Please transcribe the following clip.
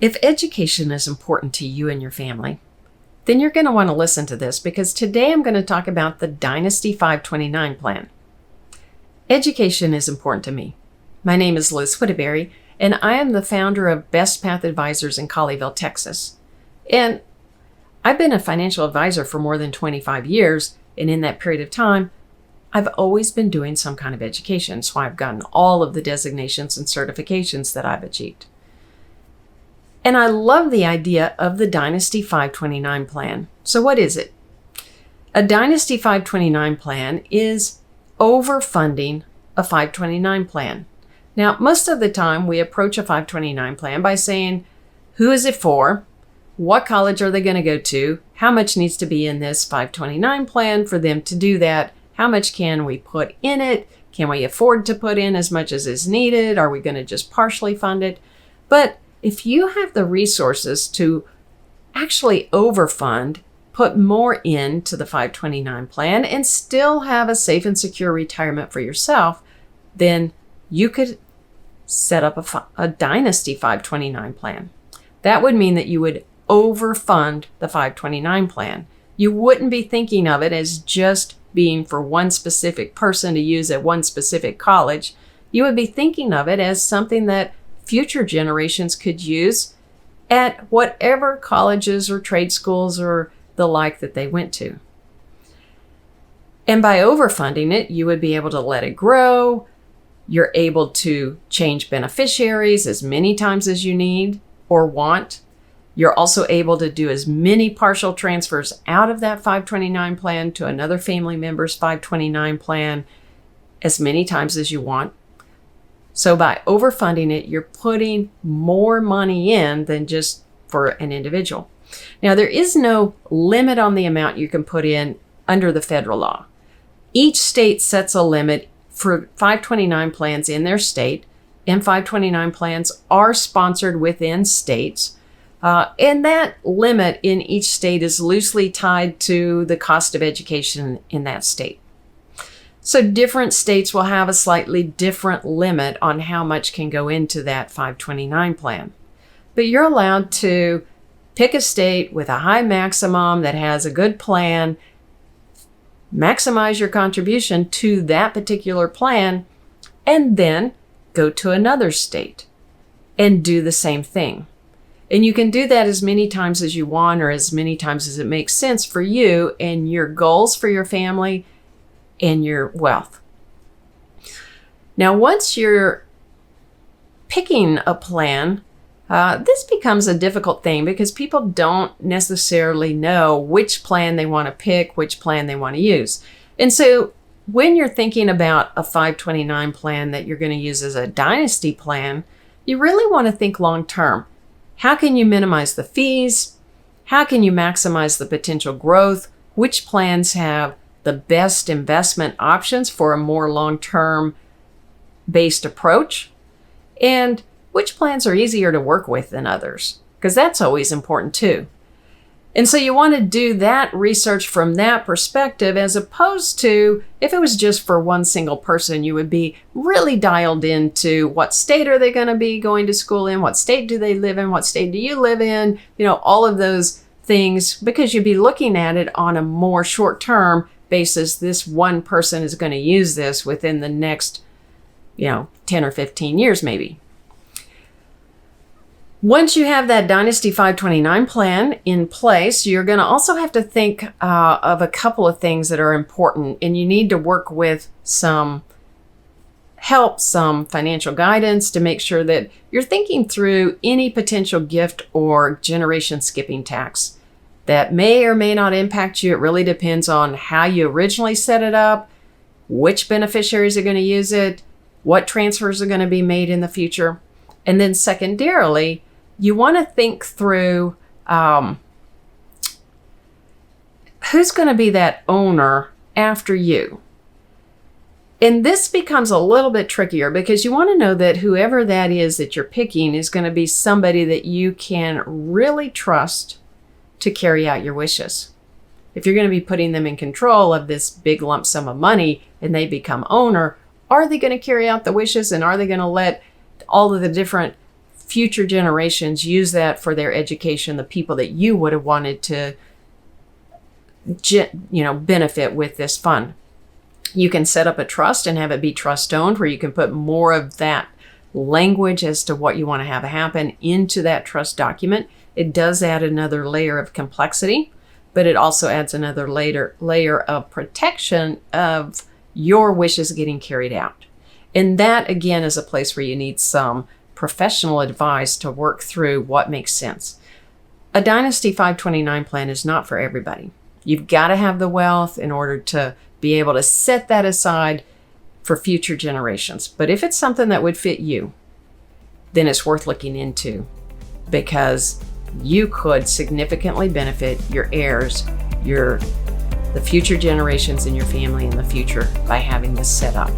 If education is important to you and your family, then you're going to want to listen to this because today I'm going to talk about the Dynasty 529 plan. Education is important to me. My name is Liz Whittaberry, and I am the founder of Best Path Advisors in Colleyville, Texas. And I've been a financial advisor for more than 25 years, and in that period of time, I've always been doing some kind of education, so I've gotten all of the designations and certifications that I've achieved. And I love the idea of the Dynasty 529 plan. So what is it? A Dynasty 529 plan is overfunding a 529 plan. Now, most of the time we approach a 529 plan by saying, who is it for? What college are they going to go to? How much needs to be in this 529 plan for them to do that? How much can we put in it? Can we afford to put in as much as is needed? Are we going to just partially fund it? But if you have the resources to actually overfund, put more into the 529 plan, and still have a safe and secure retirement for yourself, then you could set up a Dynasty 529 plan. That would mean that you would overfund the 529 plan. You wouldn't be thinking of it as just being for one specific person to use at one specific college. You would be thinking of it as something that future generations could use at whatever colleges or trade schools or the like that they went to. And by overfunding it, you would be able to let it grow. You're able to change beneficiaries as many times as you need or want. You're also able to do as many partial transfers out of that 529 plan to another family member's 529 plan as many times as you want. So by overfunding it, you're putting more money in than just for an individual. Now, there is no limit on the amount you can put in under the federal law. Each state sets a limit for 529 plans in their state, and 529 plans are sponsored within states. And that limit in each state is loosely tied to the cost of education in that state. So different states will have a slightly different limit on how much can go into that 529 plan. But you're allowed to pick a state with a high maximum that has a good plan, maximize your contribution to that particular plan, and then go to another state and do the same thing. And you can do that as many times as you want or as many times as it makes sense for you and your goals for your family and your wealth. Now, once you're picking a plan, this becomes a difficult thing because people don't necessarily know which plan they want to pick, which plan they want to use. And so when you're thinking about a 529 plan that you're going to use as a Dynasty plan, you really want to think long term. How can you minimize the fees? How can you maximize the potential growth? Which plans have the best investment options for a more long-term based approach? And which plans are easier to work with than others? Because that's always important too. And so you want to do that research from that perspective, as opposed to if it was just for one single person, you would be really dialed into what state are they going to be going to school in? What state do they live in? What state do you live in? All of those things, because you'd be looking at it on a more short-term basis. This one person is going to use this within the next, 10 or 15 years maybe. Once you have that Dynasty 529 plan in place, you're going to also have to think of a couple of things that are important, and you need to work with some help, some financial guidance to make sure that you're thinking through any potential gift or generation skipping tax that may or may not impact you. It really depends on how you originally set it up, which beneficiaries are going to use it, what transfers are going to be made in the future. And then secondarily, you want to think through who's going to be that owner after you. And this becomes a little bit trickier because you want to know that whoever that is that you're picking is going to be somebody that you can really trust to carry out your wishes. If you're going to be putting them in control of this big lump sum of money and they become owner, are they going to carry out the wishes, and are they going to let all of the different future generations use that for their education, the people that you would have wanted to benefit with this fund. You can set up a trust and have it be trust owned, where you can put more of that language as to what you want to have happen into that trust document. It does add another layer of complexity, but it also adds another layer of protection of your wishes getting carried out. And that, again, is a place where you need some professional advice to work through what makes sense. A Dynasty 529 plan is not for everybody. You've got to have the wealth in order to be able to set that aside for future generations. But if it's something that would fit you, then it's worth looking into, because you could significantly benefit your heirs, the future generations in your family in the future by having this set up.